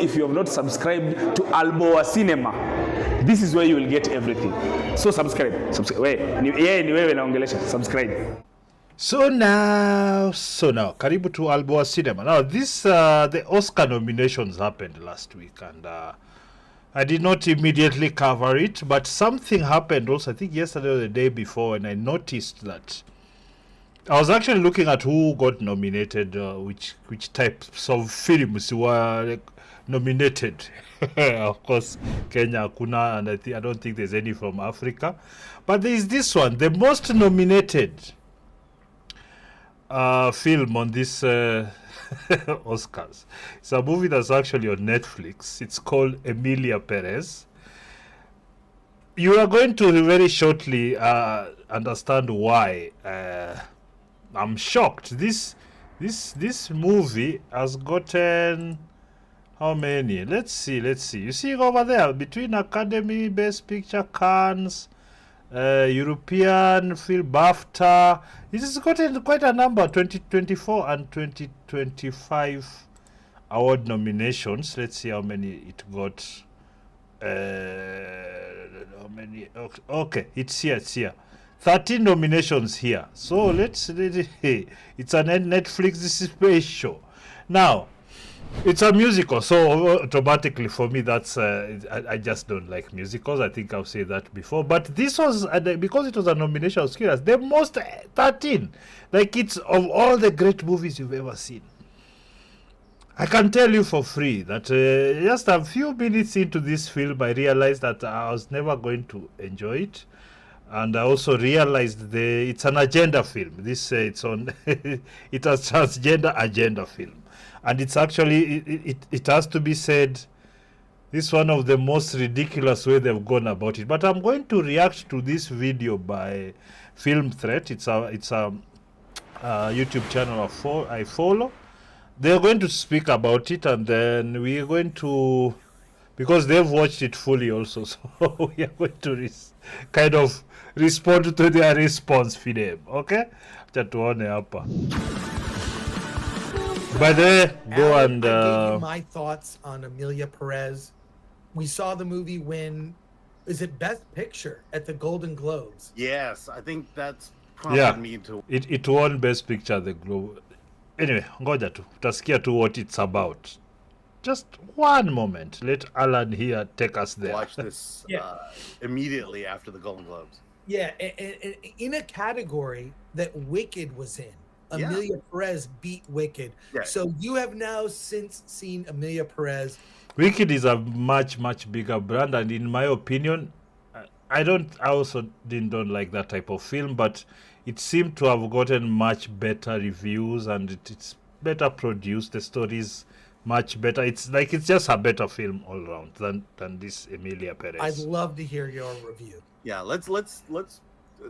If you have not subscribed to Alboa Cinema, this is where you will get everything. So subscribe. Ni wewe naongelesha. Subscribe. So now, karibu to Alboa Cinema. Now, the Oscar nominations happened last week, and I did not immediately cover it, but something happened also, I think yesterday or the day before, and I noticed that I was actually looking at who got nominated, which types of films were nominated. Of course, Kenya, Kuna, and I don't think there's any from Africa. But there is this one, the most nominated film on this Oscars. It's a movie that's actually on Netflix. It's called Emilia Perez. You are going to very shortly understand why I'm shocked. This movie has gotten how many? Let's see. You see over there between Academy, Best Picture, Cannes, European Film, BAFTA. It has gotten quite a number, 2024 and 2025 award nominations. Let's see how many it got. How many? Okay, it's here. 13 nominations here. So it's a Netflix special. Now, it's a musical, so automatically for me that's I just don't like musicals. I think I've said that before. But this was because it was a nomination, I was curious. The most 13, like it's of all the great movies you've ever seen. I can tell you for free that just a few minutes into this film, I realized that I was never going to enjoy it. And I also realized it's an agenda film. It's on it's a transgender agenda film. And it's actually, it has to be said, this is one of the most ridiculous way they've gone about it. But I'm going to react to this video by Film Threat. It's a YouTube channel I follow. They're going to speak about it, and then we are going to, because they've watched it fully also, so we are going to kind of respond to their response for them. Okay? Chatuone hapa. By the way, go and I gave you my thoughts on Emilia Perez. We saw the movie win, is it Best Picture at the Golden Globes? Yes, I think that's prompted me to. It won Best Picture at the Globe. Anyway, ngoja tu utasikia tu what it's about. Just one moment. Let Alan here take us there. Watch this immediately after the Golden Globes. Yeah, and in a category that Wicked was in. Emilia Perez beat Wicked. Yeah. So you have now since seen Emilia Perez. Wicked is a much bigger brand, and in my opinion, I also don't like that type of film, but it seemed to have gotten much better reviews, and it's better produced. The story is much better. It's just a better film all around than this Emilia Perez. I'd love to hear your review. Yeah, let's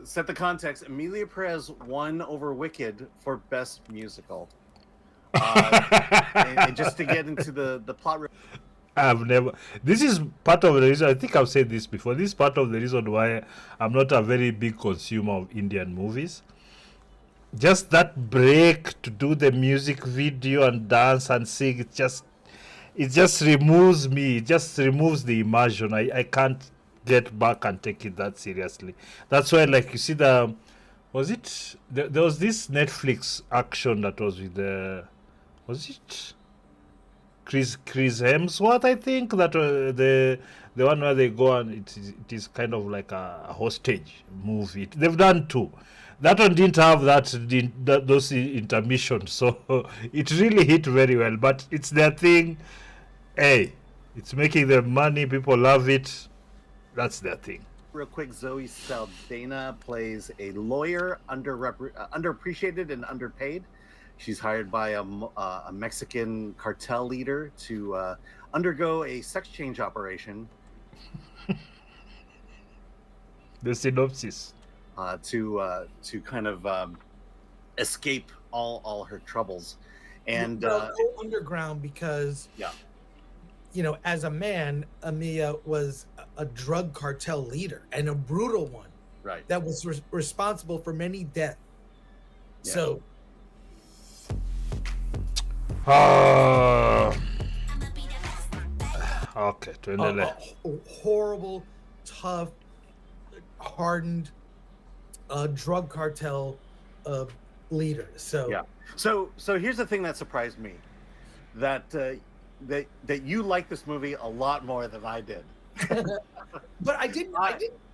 set the context. Emilia Perez won over Wicked for Best Musical. And just to get into the plot. This is part of the reason, I think I've said this before, this is part of the reason why I'm not a very big consumer of Indian movies. Just that break to do the music video and dance and sing, it just removes me. It just removes the immersion. I can't get back and take it that seriously. That's why, like, you see there was this Netflix action that was with Chris Hemsworth, I think, that the one where they go and it is kind of like a hostage movie. They've done two. That one didn't have those intermissions, so it really hit very well. But it's their thing. Hey, it's making them money. People love it. That's their thing. Real quick, Zoe Saldana plays a lawyer, underappreciated and underpaid. She's hired by a Mexican cartel leader to undergo a sex change operation. The synopsis. To kind of escape all her troubles, and go underground because as a man, Emilia was a drug cartel leader and a brutal one, right? That was responsible for many deaths. Yeah. So. Okay, a, a horrible, tough, hardened drug cartel leader. So yeah. So here's the thing that surprised me, that that you like this movie a lot more than I did. but I didn't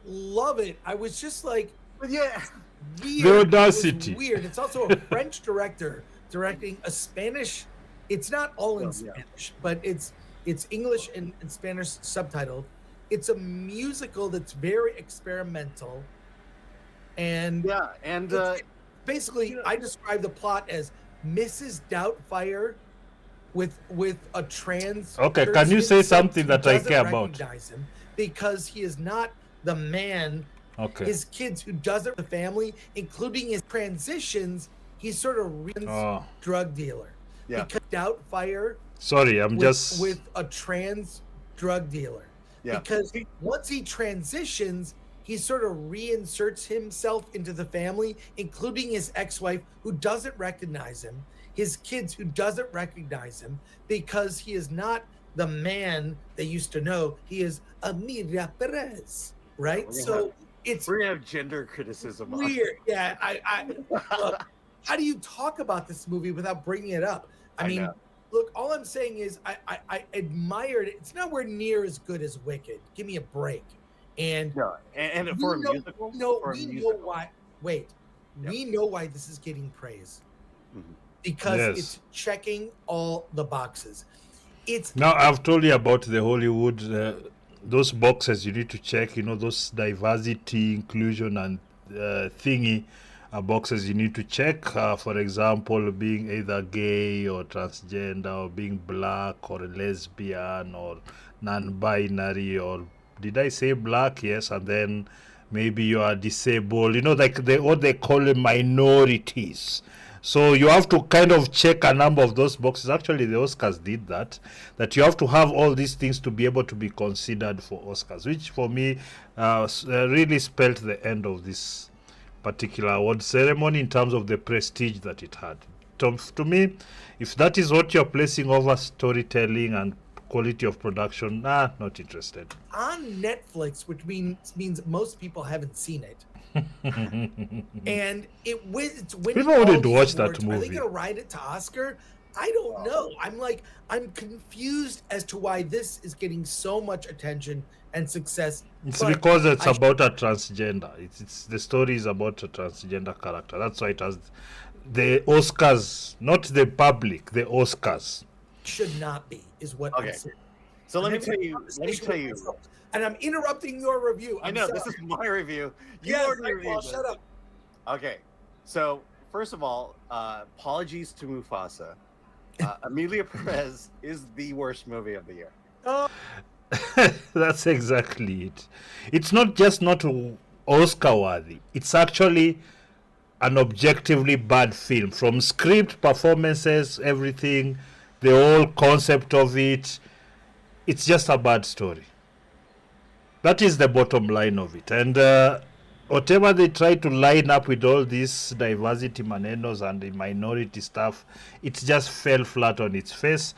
love it. I was just like, yeah, weird. The audacity. It was weird. It's also a French director directing a Spanish. It's not all in Spanish, but it's English and Spanish subtitled. It's a musical that's very experimental, and basically, I describe the plot as Mrs. Doubtfire with a trans. Okay, can you say something that I care about? Him because he is not the man. Okay. His kids who doesn't the family, including his transitions, he's sort of drug dealer. Yeah. Because Doubtfire. Sorry, I'm just with a trans drug dealer. Yeah. Because once he transitions, he sort of reinserts himself into the family, including his ex-wife who doesn't recognize him, his kids who doesn't recognize him, because he is not the man they used to know. He is Emilia Perez, right? We're gonna have gender criticism. Weird. Yeah. I look, how do you talk about this movie without bringing it up? I mean, look, all I'm saying is I admired it. It's nowhere near as good as Wicked. Give me a break. And and for a musical? We know why. Wait, we know why this is getting praise. Because it's checking all the boxes. Now I've told you about the Hollywood, those boxes you need to check. You know, those diversity, inclusion, and thingy boxes you need to check. For example, being either gay or transgender, or being black or a lesbian or non-binary, or did I say black? Yes, and then maybe you are disabled. You know, like what they call minorities. So you have to kind of check a number of those boxes. Actually, the Oscars did that you have to have all these things to be able to be considered for Oscars, which for me really spelled the end of this particular award ceremony in terms of the prestige that it had. To me, if that is what you're placing over storytelling and quality of production, not interested. On Netflix, which means most people haven't seen it. And it's winning. People wouldn't watch that movie. Are they gonna ride it to Oscar? I don't know. I'm confused as to why this is getting so much attention and success. It's because it's about a transgender. It's the story is about a transgender character. That's why it has the Oscars, not the public. The Oscars should not be, is what I'm saying. So let me tell you. And I'm interrupting your review. I know, this is my review. Shut up. Okay, so first of all, apologies to Mufasa. Emilia Perez is the worst movie of the year. That's exactly it. It's not just not Oscar worthy. It's actually an objectively bad film. From script, performances, everything, the whole concept of it. It's just a bad story. That is the bottom line of it. And whatever they try to line up with all these diversity manenos and the minority stuff, it just fell flat on its face.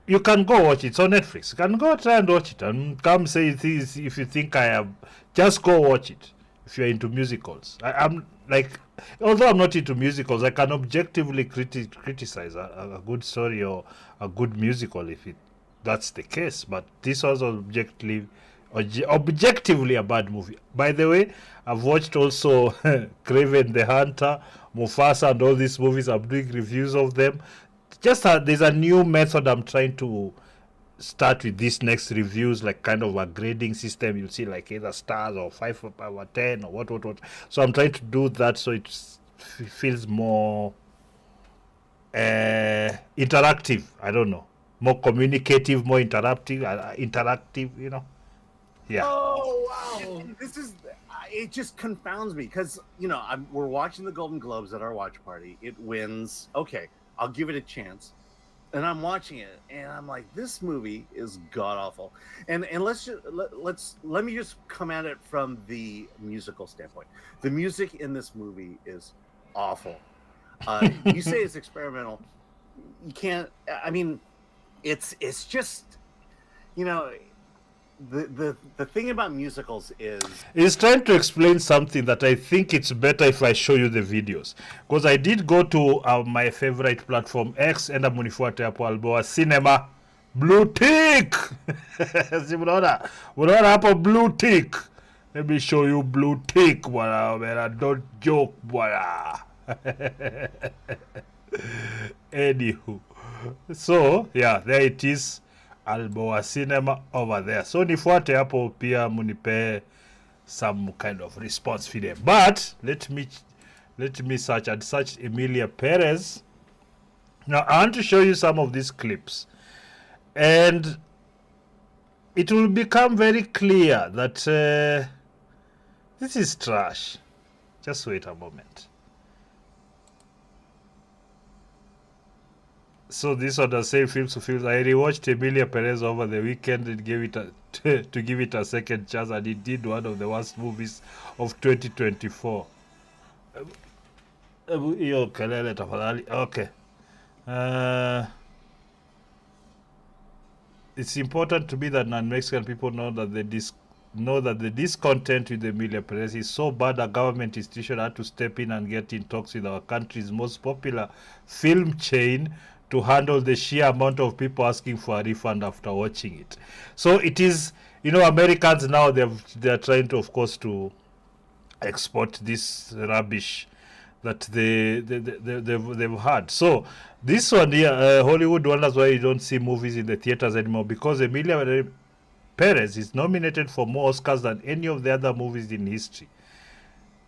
You can go watch it. It's on Netflix. You can go try and watch it and come say this if you think I am. Just go watch it if you're into musicals. I'm like, although I'm not into musicals, I can objectively criticize a good story or a good musical if that's the case. But this was objectively a bad movie. By the way, I've watched also Kraven the Hunter, Mufasa, and all these movies. I'm doing reviews of them. Just there's a new method I'm trying to start with these next reviews, like kind of a grading system. You'll see like either stars or 5 over 10 or what. So I'm trying to do that so it feels more interactive. I don't know, more communicative, more interactive. You know. Yeah. Oh wow! It just confounds me because we're watching the Golden Globes at our watch party. It wins. Okay, I'll give it a chance, and I'm watching it, and I'm like, this movie is god awful. And let me just come at it from the musical standpoint. The music in this movie is awful. You say it's experimental. You can't. I mean, it's just. you know, the thing about musicals is He's trying to explain something that I think it's better if I show you the videos, because I did go to my favorite platform X, enda munifuate hapo Alboa Cinema blue tick. Si mnaona hapo blue tick. Let me show you blue tick, bwana. Don't joke, bwana. Anywho, so yeah, there it is, Alboa Cinema over there. So nifuate hapo pia munipe some kind of response video. But let me search and search Emilia Perez. Now I want to show you some of these clips, and it will become very clear that this is trash. Just wait a moment. So this one the same films to films. I rewatched Emilia Perez over the weekend and gave it to give it a second chance, and it did one of the worst movies of 2024. Hiyo kelele tafadhali. Okay. It's important to me that non-Mexican people know that the discontent with Emilia Perez is so bad a government institution had to step in and get in talks with our country's most popular film chain to handle the sheer amount of people asking for a refund after watching it. So it is, Americans now, they're trying to, of course, to export this rubbish that they've had. So this one here, Hollywood wonders why you don't see movies in the theaters anymore, because Emilia Perez is nominated for more Oscars than any of the other movies in history.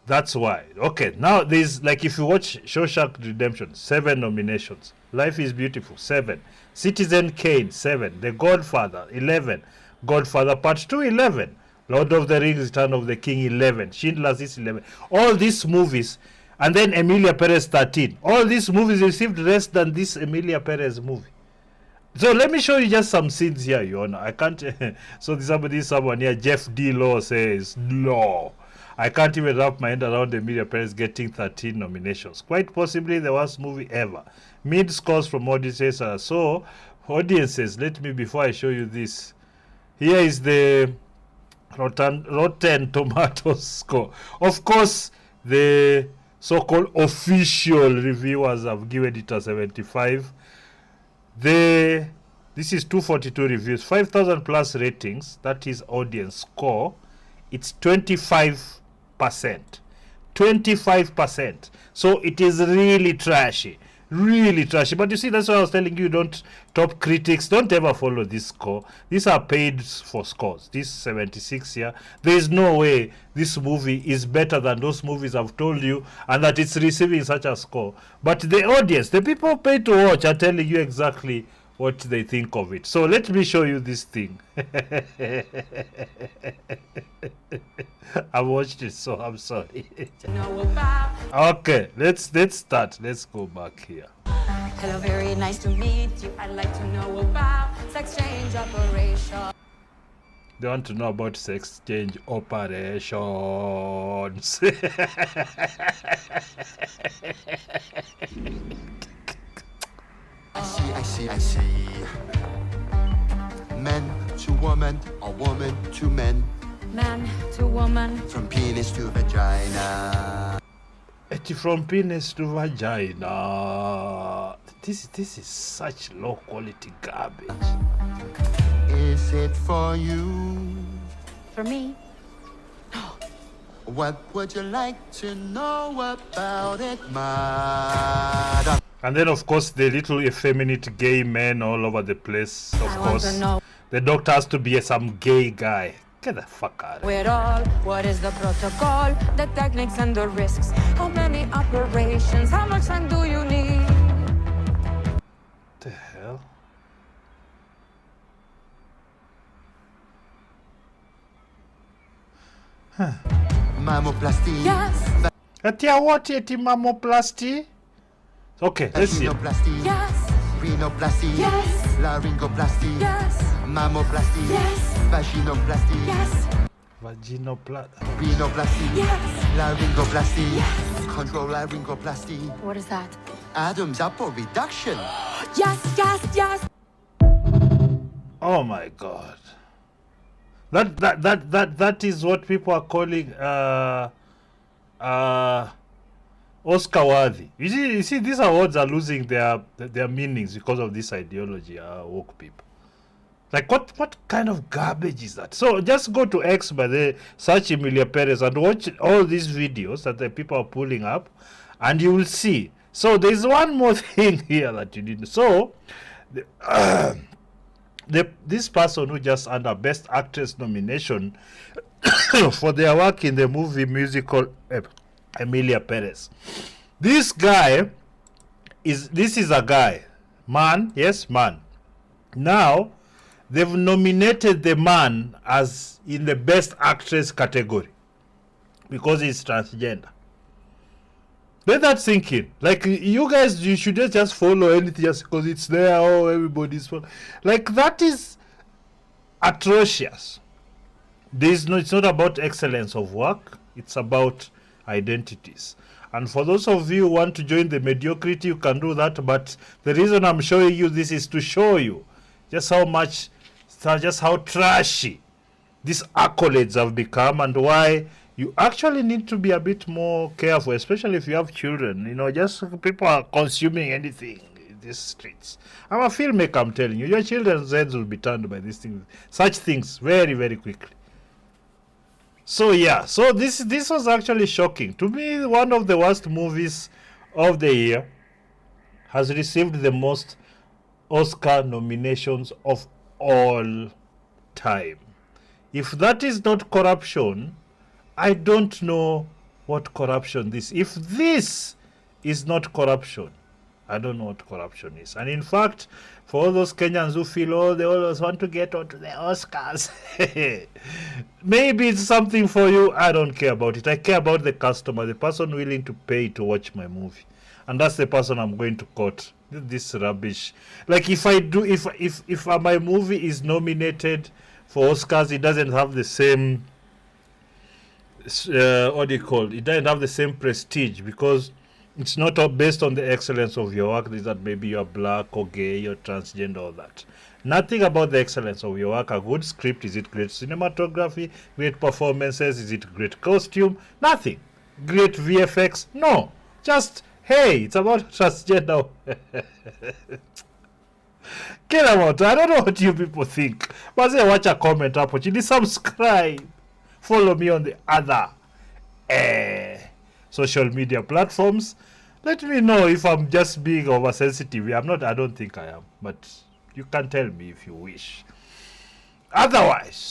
That's why. Okay, now there's, like, if you watch Shawshank Redemption, 7 nominations. Life is Beautiful, 7. Citizen Kane, 7. The Godfather, 11. Godfather Part 2, 11. Lord of the Rings, Return of the King, 11. Schindler's List, 11. All these movies, and then Emilia Perez, 13. All these movies received less than this Emilia Perez movie. So let me show you just some scenes here, Your Honor. I can't. So someone here, Jeff D. Law, says, no. I can't even wrap my head around Emilia Perez getting 13 nominations. Quite possibly the worst movie ever. Mid scores from audiences are so. Audiences, before I show you this. Here is the Rotten Tomatoes score. Of course, the so-called official reviewers have given it a 75. This is 242 reviews, 5,000 plus ratings. That is audience score. It's 25%. 25%. So it is really trashy. Really trashy. But you see, that's why I was telling you, top critics, don't ever follow this score. These are paid for scores. This 76 here. There is no way this movie is better than those movies I've told you, and that it's receiving such a score. But the audience, the people paid to watch, are telling you exactly what they think of it. So let me show you this thing. I watched it, so I'm sorry. Okay, let's start. Let's go back here. Hello, very nice to meet you. I'd like to know about sex change operation. They want to know about sex change operations. I see. Men to woman, or woman to men. Man to woman. From penis to vagina. From penis to vagina. This is such low quality garbage. Is it for you? For me? What would you like to know about it, madam? And then, of course, the little effeminate gay men all over the place. Of course, the doctor has to be some gay guy. Get the fuck out of here. What is the protocol, the techniques and the risks? How many operations? How much time do you need? What the hell? Mammoplasty. Yes. Eti mammoplasty? Okay, let's see. Vaginoplasty. Yes. Rhinoplasty. Yes. Laryngoplasty. Yes. Mammoplasty. Yes. Vaginoplasty. Yes. Rhinoplasty. Yes. Laryngoplasty. Yes. Control laryngoplasty. What is that? Adam's apple reduction. Yes. Oh my God. That is what people are calling Oscar worthy. You see, these awards are losing their meanings because of this ideology, woke people. Like, what kind of garbage is that? So just go to X, by the search Emilia Perez and watch all these videos that the people are pulling up, and you will see. So there's one more thing here that you didn't. So this person who just under Best Actress nomination for their work in the movie musical Emilia Perez. This is a guy, man, yes, man. Now they've nominated the man as in the Best Actress category because he's transgender. Let that sink in. Like, you guys, you should just follow anything just because it's there. Oh, everybody's follow. Like, that is atrocious. It's not about excellence of work. It's about identities. And for those of you who want to join the mediocrity, you can do that. But the reason I'm showing you this is to show you just how trashy these accolades have become, and why you actually need to be a bit more careful, especially if you have children. You know, just people are consuming anything in these streets. I'm a filmmaker, I'm telling you. Your children's heads will be turned by these things, such things, very, very quickly. So yeah, so this was actually shocking. To me, one of the worst movies of the year has received the most Oscar nominations of all time. If that is not corruption, I don't know what corruption this. If this is not corruption, I don't know what corruption is. And in fact, for all those Kenyans who feel, oh, they always want to get onto the Oscars, maybe it's something for you. I don't care about it. I care about the customer, the person willing to pay to watch my movie. And that's the person I'm going to quote. This rubbish. Like, if my movie is nominated for Oscars, it doesn't have the same what do you call it? It doesn't have the same prestige because it's not based on the excellence of your work. Is that maybe you're black or gay or transgender or that. Nothing about the excellence of your work. A good script, is it great cinematography, great performances, is it great costume? Nothing. Great VFX? No. Just, hey, it's about transgender. Get out. I don't know what you people think. But watch a comment up. Subscribe. Follow me on the other social media platforms. Let me know if I'm just being oversensitive. I'm not. I don't think I am. But you can tell me if you wish. Otherwise,